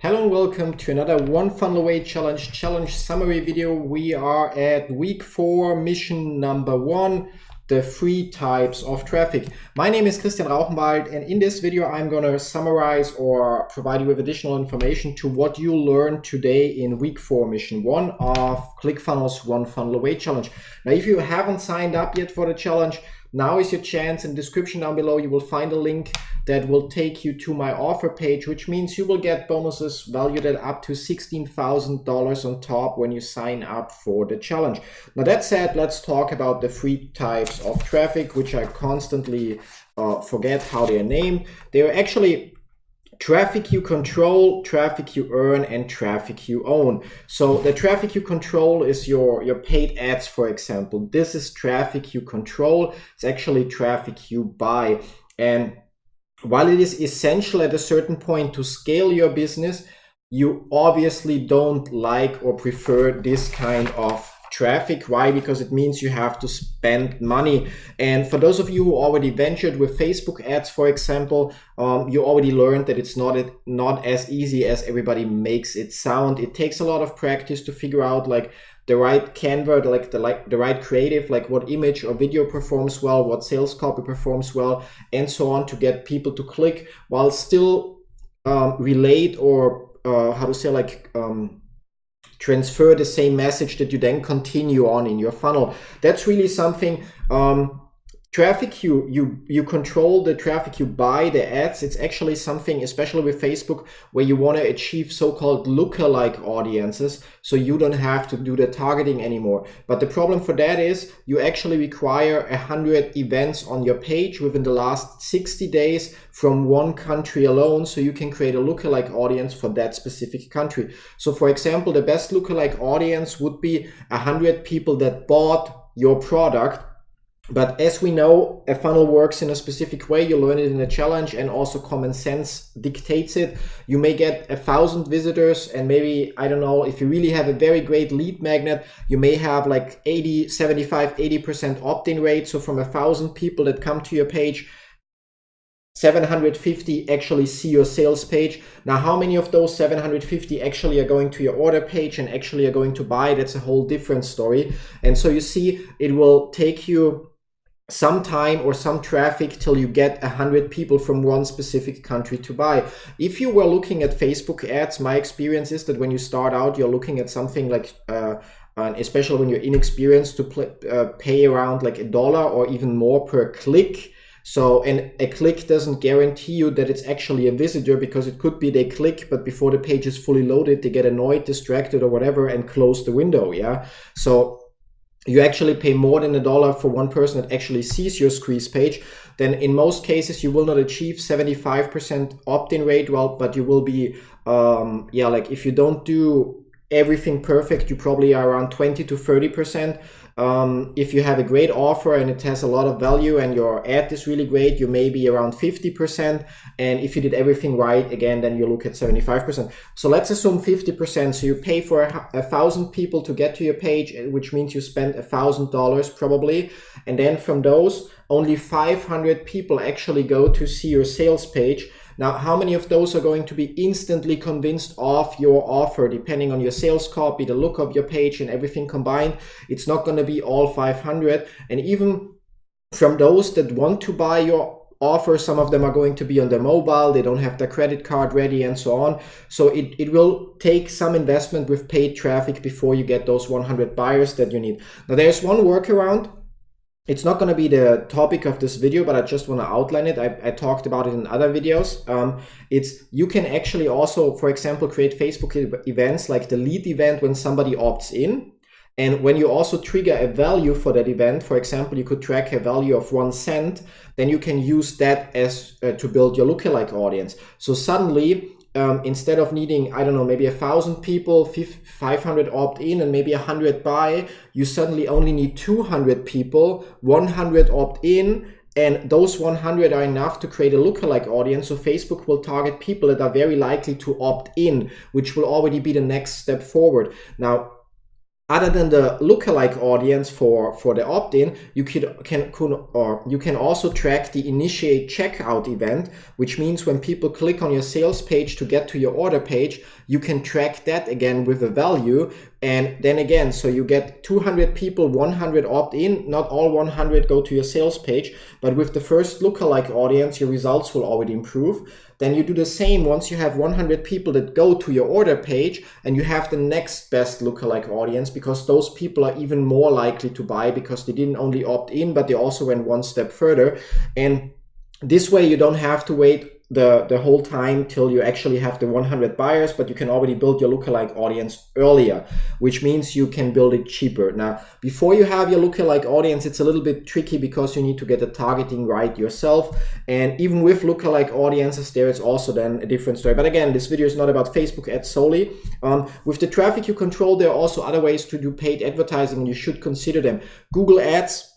Hello and welcome to another One Funnel Away challenge summary video. We are at week 4, mission number 1, the 3 types of traffic. My name is Rauchenwald, and in this video I'm going to summarize or provide you with additional information to what you learned today in week 4, mission 1 of Clickfunnels One Funnel Away challenge. Now, if you haven't signed up yet for the challenge, now is your chance. In the description down below you will find a link that will take you to my offer page, which means you will get bonuses valued at up to $16,000 on top when you sign up for the challenge. Now, that said, let's talk about the 3 types of traffic, which I constantly forget how they are named. They are actually traffic you control, traffic you earn, and traffic you own. So the traffic you control is your paid ads, for example. This is traffic you control. It's actually traffic you buy. And while it is essential at a certain point to scale your business, you obviously don't like or prefer this kind of traffic. Why? Because it means you have to spend money. And for those of you who already ventured with Facebook ads, for example, you already learned that it's not as easy as everybody makes it sound. It takes a lot of practice to figure out like the right canvas, the right creative, like what image or video performs well, what sales copy performs well, and so on, to get people to click while still relate or transfer the same message that you then continue on in your funnel. That's really something. Traffic you control, the traffic you buy, the ads. It's actually something, especially with Facebook, where you want to achieve so-called lookalike audiences, so you don't have to do the targeting anymore. But the problem for that is you actually require 100 events on your page within the last 60 days from one country alone, so you can create a lookalike audience for that specific country. So for example, the best lookalike audience would be 100 people that bought your product. But as we know, a funnel works in a specific way. You learn it in a challenge, and also common sense dictates it. You may get 1,000 visitors, and maybe, I don't know, if you really have a very great lead magnet, you may have like 80% opt-in rate. So from 1,000 people that come to your page, 750 actually see your sales page. Now, how many of those 750 actually are going to your order page and actually are going to buy? That's a whole different story. And so you see, it will take you some time or some traffic till you get 100 people from one specific country to buy. If you were looking at Facebook ads, my experience is that when you start out, you're looking at something like especially when you're inexperienced, to pay around like $1 or even more per click. So, and a click doesn't guarantee you that it's actually a visitor, because it could be they click, but before the page is fully loaded, they get annoyed, distracted, or whatever, and close the window. Yeah. So you actually pay more than $1 for one person that actually sees your squeeze page. Then in most cases you will not achieve 75% opt-in rate. Well, but you will be like, if you don't do everything perfect, you probably are around 20 to 30%. If you have a great offer and it has a lot of value and your ad is really great, you may be around 50%. And if you did everything right, again, then you look at 75%. So let's assume 50%. So you pay for 1,000 people to get to your page, which means you spend $1,000 probably. And then from those, only 500 people actually go to see your sales page. Now, how many of those are going to be instantly convinced of your offer? Depending on your sales copy, the look of your page, and everything combined, it's not going to be all 500. And even from those that want to buy your offer, some of them are going to be on their mobile, they don't have their credit card ready, and so on. So it will take some investment with paid traffic before you get those 100 buyers that you need. Now, there's one workaround. It's not going to be the topic of this video, but I just want to outline it. I talked about it in other videos. You can actually also, for example, create Facebook events like the lead event when somebody opts in. And when you also trigger a value for that event, for example, you could track a value of 1 cent, then you can use that as to build your lookalike audience. So suddenly, instead of needing, I don't know, maybe 1,000 people, 500 opt in and maybe 100 buy, you suddenly only need 200 people, 100 opt in, and those 100 are enough to create a lookalike audience. So Facebook will target people that are very likely to opt in, which will already be the next step forward. Now, other than the lookalike audience for the opt-in, you can also track the initiate checkout event, which means when people click on your sales page to get to your order page, you can track that again with a value. And then again, so you get 200 people, 100 opt-in, not all 100 go to your sales page, but with the first lookalike audience, your results will already improve. Then you do the same once you have 100 people that go to your order page, and you have the next best lookalike audience, because those people are even more likely to buy because they didn't only opt in, but they also went one step further. And this way you don't have to wait the whole time till you actually have the 100 buyers, but you can already build your lookalike audience earlier, which means you can build it cheaper. Now, before you have your lookalike audience, it's a little bit tricky because you need to get the targeting right yourself. And even with lookalike audiences, there is also then a different story. But again, this video is not about Facebook ads solely. With the traffic you control, there are also other ways to do paid advertising, and you should consider them. Google Ads,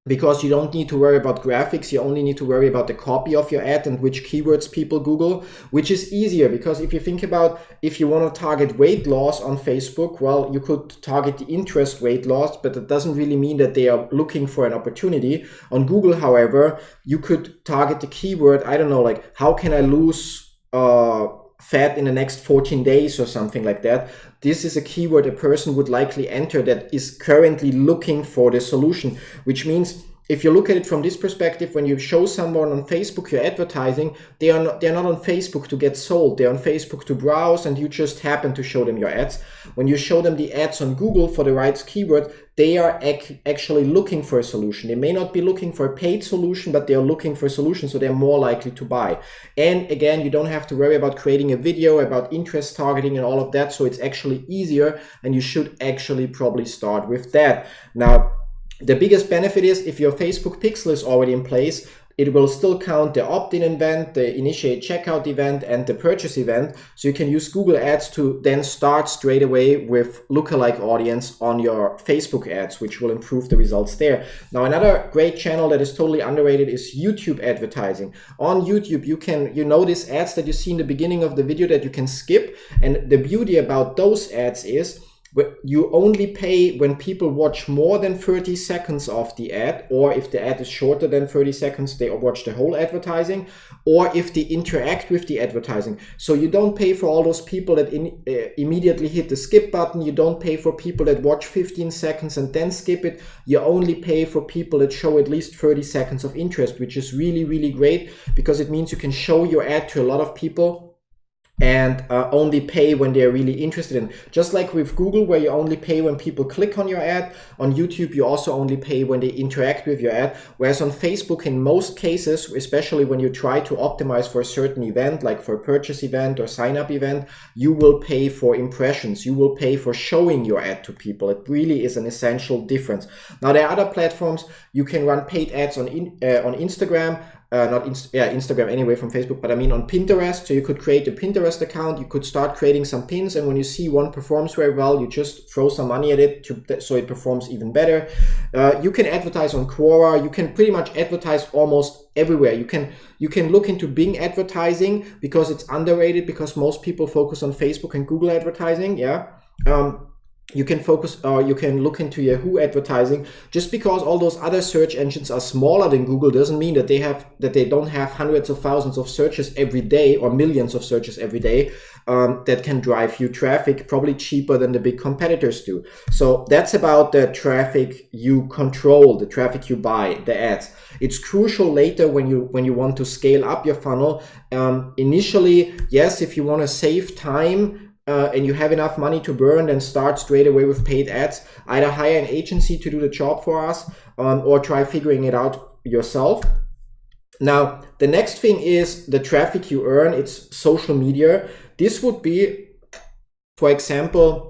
because you don't need to worry about graphics, you only need to worry about the copy of your ad and which keywords people Google, which is easier, because if you think about, if you want to target weight loss on Facebook, well, you could target the interest weight loss, but that doesn't really mean that they are looking for an opportunity. On Google, however, you could target the keyword, I don't know, like, how can I lose fat in the next 14 days or something like that. This is a keyword a person would likely enter that is currently looking for the solution, which means if you look at it from this perspective, when you show someone on Facebook your advertising, they're not on Facebook to get sold. They're on Facebook to browse, and you just happen to show them your ads. When you show them the ads on Google for the right keyword, they are actually looking for a solution. They may not be looking for a paid solution, but they are looking for a solution, so they're more likely to buy. And again, you don't have to worry about creating a video, about interest targeting and all of that, so it's actually easier, and you should actually probably start with that. Now, the biggest benefit is if your Facebook pixel is already in place, it will still count the opt-in event, the initiate checkout event, and the purchase event. So you can use Google Ads to then start straight away with lookalike audience on your Facebook ads, which will improve the results there. Now, another great channel that is totally underrated is YouTube advertising. On YouTube, you notice ads that you see in the beginning of the video that you can skip. And the beauty about those ads is you only pay when people watch more than 30 seconds of the ad, or if the ad is shorter than 30 seconds, they watch the whole advertising, or if they interact with the advertising. So you don't pay for all those people that immediately hit the skip button. You don't pay for people that watch 15 seconds and then skip it. You only pay for people that show at least 30 seconds of interest, which is really, really great, because it means you can show your ad to a lot of people and only pay when they're really interested in. Just like with Google, where you only pay when people click on your ad, on YouTube you also only pay when they interact with your ad. Whereas on Facebook, in most cases, especially when you try to optimize for a certain event, like for a purchase event or sign up event, you will pay for impressions. You will pay for showing your ad to people. It really is an essential difference. Now, there are other platforms. You can run paid ads on Instagram. Instagram anyway from Facebook, but I mean on Pinterest. So you could create a Pinterest account, you could start creating some pins, and when you see one performs very well, you just throw some money at it so it performs even better. You can advertise on Quora. You can pretty much advertise almost everywhere. You can look into Bing advertising, because it's underrated, because most people focus on Facebook and Google advertising. You can you can look into Yahoo advertising. Just because all those other search engines are smaller than Google doesn't mean that they don't have hundreds of thousands of searches every day, or millions of searches every day, that can drive you traffic, probably cheaper than the big competitors do. So that's about the traffic you control, the traffic you buy, the ads. It's crucial later when you want to scale up your funnel. Initially, yes, if you want to save time, and you have enough money to burn, then start straight away with paid ads. Either hire an agency to do the job for us, or try figuring it out yourself. Now, the next thing is the traffic you earn. It's social media. This would be, for example,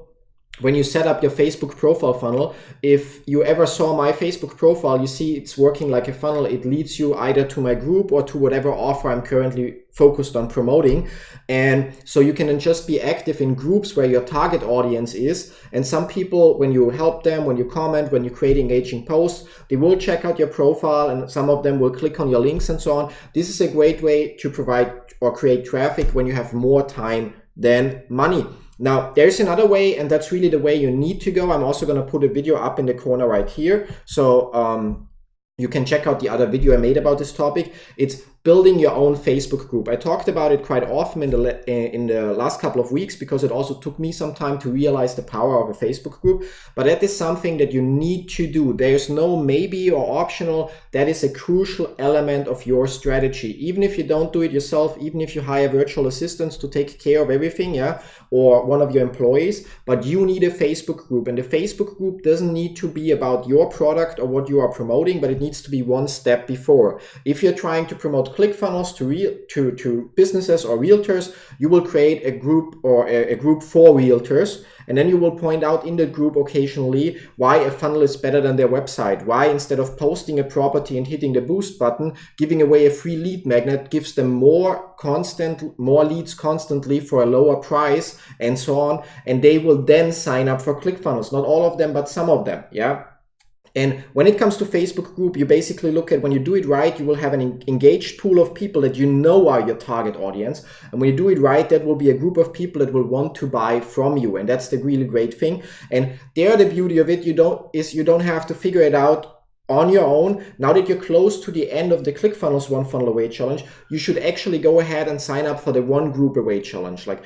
when you set up your Facebook profile funnel. If you ever saw my Facebook profile, you see it's working like a funnel. It leads you either to my group or to whatever offer I'm currently focused on promoting. And so you can then just be active in groups where your target audience is. And some people, when you help them, when you comment, when you create engaging posts, they will check out your profile, and some of them will click on your links and so on. This is a great way to provide or create traffic when you have more time than money. Now, there's another way, and that's really the way you need to go. I'm also going to put a video up in the corner right here. So you can check out the other video I made about this topic. It's building your own Facebook group. I talked about it quite often in the last couple of weeks, because it also took me some time to realize the power of a Facebook group. But that is something that you need to do. There's no maybe or optional. That is a crucial element of your strategy. Even if you don't do it yourself, even if you hire virtual assistants to take care of everything, yeah, or one of your employees, but you need a Facebook group. And the Facebook group doesn't need to be about your product or what you are promoting, but it needs to be one step before. If you're trying to promote ClickFunnels to businesses or realtors, you will create a group or a group for realtors, and then you will point out in the group occasionally why a funnel is better than their website, why instead of posting a property and hitting the boost button, giving away a free lead magnet gives them more leads constantly for a lower price, and so on, and they will then sign up for ClickFunnels. Not all of them, but some of them, yeah. And when it comes to Facebook group, you basically look at, when you do it right, you will have an engaged pool of people that you know are your target audience. And when you do it right, that will be a group of people that will want to buy from you. And that's the really great thing. And there, the beauty of it, you don't have to figure it out on your own. Now that you're close to the end of the Clickfunnels One Funnel Away challenge, you should actually go ahead and sign up for the One Group Away challenge. Like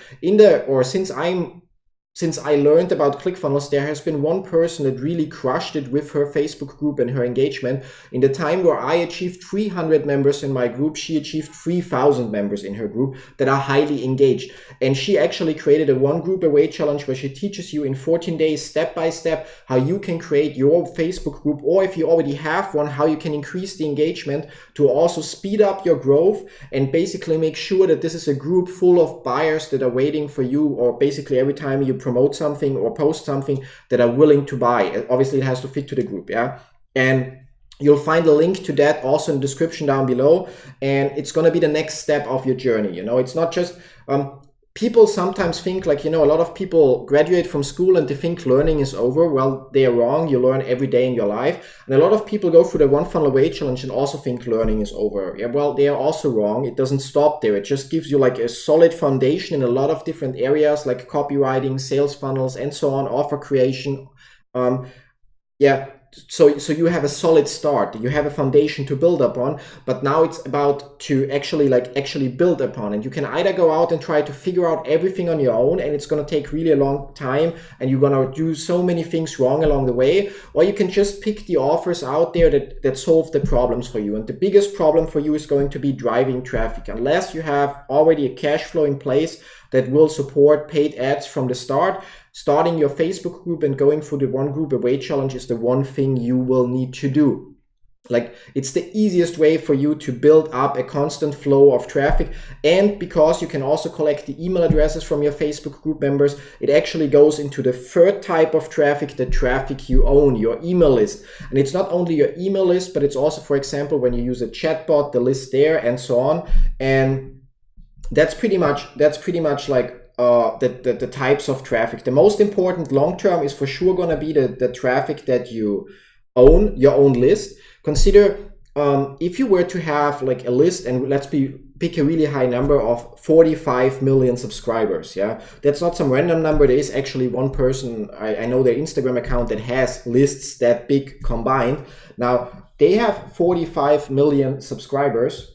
since I learned about ClickFunnels, there has been one person that really crushed it with her Facebook group and her engagement. In the time where I achieved 300 members in my group, she achieved 3,000 members in her group that are highly engaged. And she actually created a One Group Away challenge where she teaches you in 14 days, step by step, how you can create your Facebook group, or if you already have one, how you can increase the engagement to also speed up your growth and basically make sure that this is a group full of buyers that are waiting for you, or basically every time you promote something or post something, that are willing to buy. Obviously, it has to fit to the group, yeah? And you'll find a link to that also in the description down below. And it's going to be the next step of your journey. You know, it's not just, people sometimes think like, you know, a lot of people graduate from school and they think learning is over. Well, they are wrong. You learn every day in your life. And a lot of people go through the One Funnel Away challenge and also think learning is over. Yeah, well, they are also wrong. It doesn't stop there. It just gives you like a solid foundation in a lot of different areas like copywriting, sales funnels, and so on, offer creation. So you have a solid start, you have a foundation to build upon, but now it's about to actually build upon. And you can either go out and try to figure out everything on your own, and it's going to take really a long time, and you're going to do so many things wrong along the way, or you can just pick the offers out there that solve the problems for you. And the biggest problem for you is going to be driving traffic. Unless you have already a cash flow in place that will support paid ads from the start, starting your Facebook group and going through the One Group Away challenge is the one thing you will need to do. Like, it's the easiest way for you to build up a constant flow of traffic. And because you can also collect the email addresses from your Facebook group members, it actually goes into the third type of traffic, the traffic you own, your email list. And it's not only your email list, but it's also, for example, when you use a chatbot, the list there, and so on. And that's pretty much like the types of traffic. The most important long term is for sure going to be the traffic that you own, your own list. Consider if you were to have like a list, and pick a really high number of 45 million subscribers. Yeah, that's not some random number. There is actually one person, I know their Instagram account, that has lists that big combined. Now they have 45 million subscribers.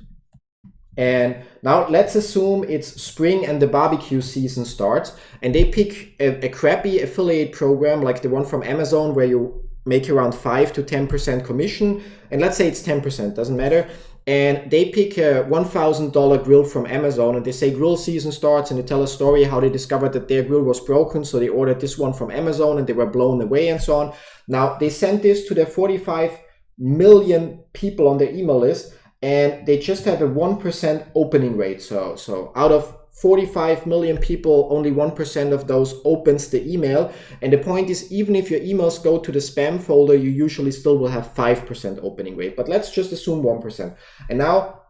And now let's assume it's spring and the barbecue season starts, and they pick a crappy affiliate program like the one from Amazon where you make around 5 to 10% commission. And let's say it's 10%, doesn't matter. And they pick a $1,000 grill from Amazon, and they say grill season starts, and they tell a story how they discovered that their grill was broken. So they ordered this one from Amazon and they were blown away, and so on. Now they sent this to their 45 million people on their email list, and they just have a 1% opening rate. So out of 45 million people, only 1% of those opens the email. And the point is, even if your emails go to the spam folder, you usually still will have 5% opening rate. But let's just assume 1%. And now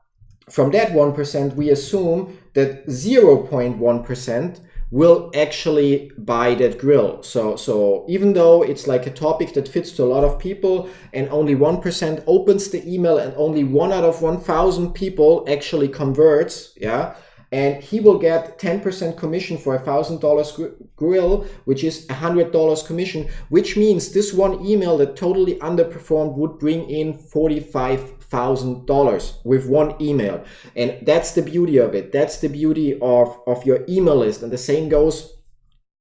from that 1%, we assume that 0.1% will actually buy that grill. So even though it's like a topic that fits to a lot of people, and only 1% opens the email, and only 1 out of 1,000 people actually converts, yeah, and he will get 10% commission for $1,000 grill, which is $100 commission, which means this one email that totally underperformed would bring in $45,000 with one email. And that's the beauty of it. That's the beauty of your email list. And the same goes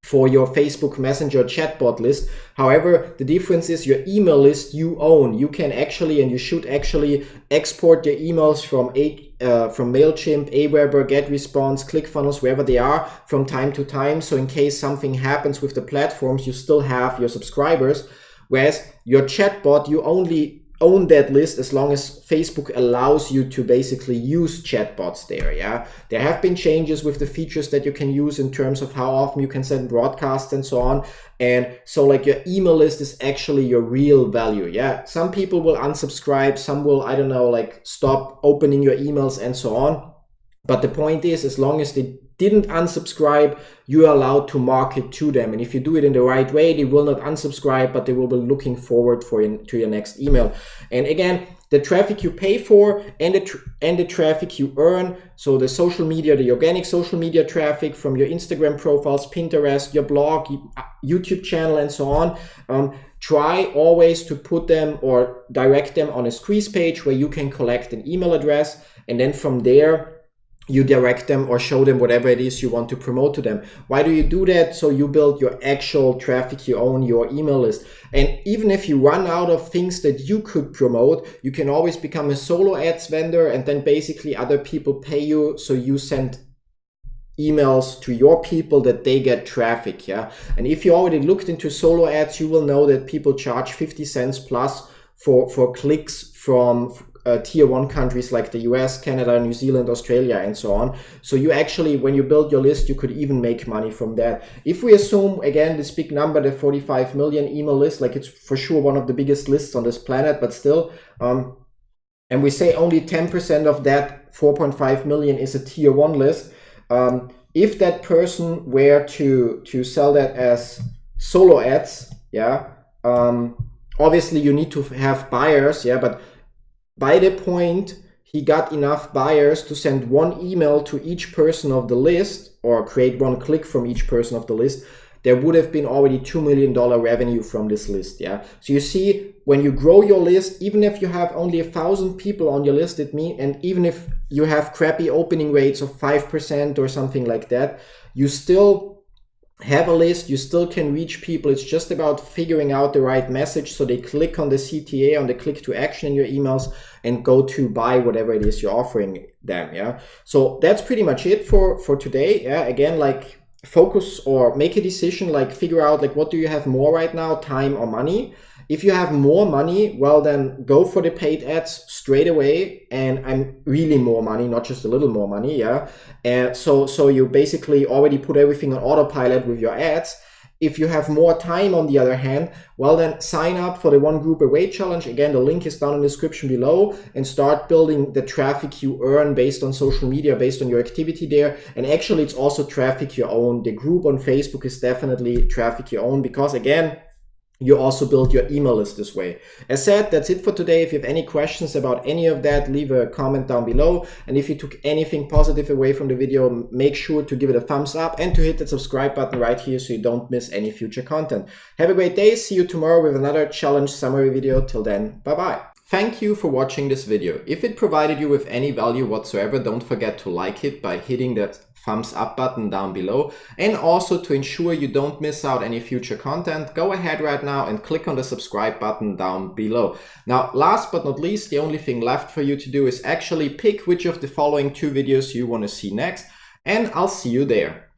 for your Facebook Messenger chatbot list. However, the difference is your email list you own. You can actually, and you should actually, export your emails from MailChimp, Aweber, GetResponse, Clickfunnels, wherever they are, from time to time. So in case something happens with the platforms, you still have your subscribers. Whereas your chatbot, you only own that list as long as Facebook allows you to basically use chatbots there. Yeah, there have been changes with the features that you can use in terms of how often you can send broadcasts and so on. And so like your email list is actually your real value. Yeah, some people will unsubscribe, some will, I don't know, like stop opening your emails and so on. But the point is, as long as they didn't unsubscribe, you are allowed to market to them. And if you do it in the right way, they will not unsubscribe, but they will be looking forward to your next email. And again, the traffic you pay for and the traffic you earn, so the social media, the organic social media traffic from your Instagram profiles, Pinterest, your blog, YouTube channel, and so on, try always to put them or direct them on a squeeze page where you can collect an email address, and then from there you direct them or show them whatever it is you want to promote to them. Why do you do that? So you build your actual traffic you own, your email list. And even if you run out of things that you could promote, you can always become a solo ads vendor, and then basically other people pay you, so you send emails to your people that they get traffic. Yeah. And if you already looked into solo ads, you will know that people charge 50 cents plus for clicks from tier 1 countries like the US, Canada, New Zealand, Australia, and so on. So you actually, when you build your list, you could even make money from that. If we assume, again, this big number, the 45 million email list, like it's for sure one of the biggest lists on this planet, but still, and we say only 10% of that 4.5 million is a tier 1 list. If that person were to sell that as solo ads, yeah, obviously you need to have buyers, yeah, but by the point he got enough buyers to send one email to each person of the list or create one click from each person of the list, there would have been already $2 million revenue from this list. Yeah. So you see, when you grow your list, even if you have only 1,000 people on your list, and even if you have crappy opening rates of 5% or something like that, you still have a list, you still can reach people. It's just about figuring out the right message so they click on the CTA, on the click to action in your emails, and go to buy whatever it is you're offering them. Yeah. So that's pretty much it for today. Yeah. Again, like focus or make a decision, like figure out like what do you have more right now, time or money. If you have more money, well then go for the paid ads straight away, and I'm really more money, not just a little more money, yeah. And so you basically already put everything on autopilot with your ads. If you have more time, on the other hand, well then sign up for the One Group Away challenge. Again, the link is down in the description below, and start building the traffic you earn based on social media, based on your activity there. And actually it's also traffic you own. The group on Facebook is definitely traffic you own, because again, you also build your email list this way. As said, that's it for today. If you have any questions about any of that, leave a comment down below. And if you took anything positive away from the video, make sure to give it a thumbs up and to hit the subscribe button right here so you don't miss any future content. Have a great day. See you tomorrow with another challenge summary video. Till then, bye-bye. Thank you for watching this video. If it provided you with any value whatsoever, don't forget to like it by hitting that thumbs up button down below. And also, to ensure you don't miss out any future content, go ahead right now and click on the subscribe button down below. Now, last but not least, the only thing left for you to do is actually pick which of the following 2 videos you want to see next, and I'll see you there.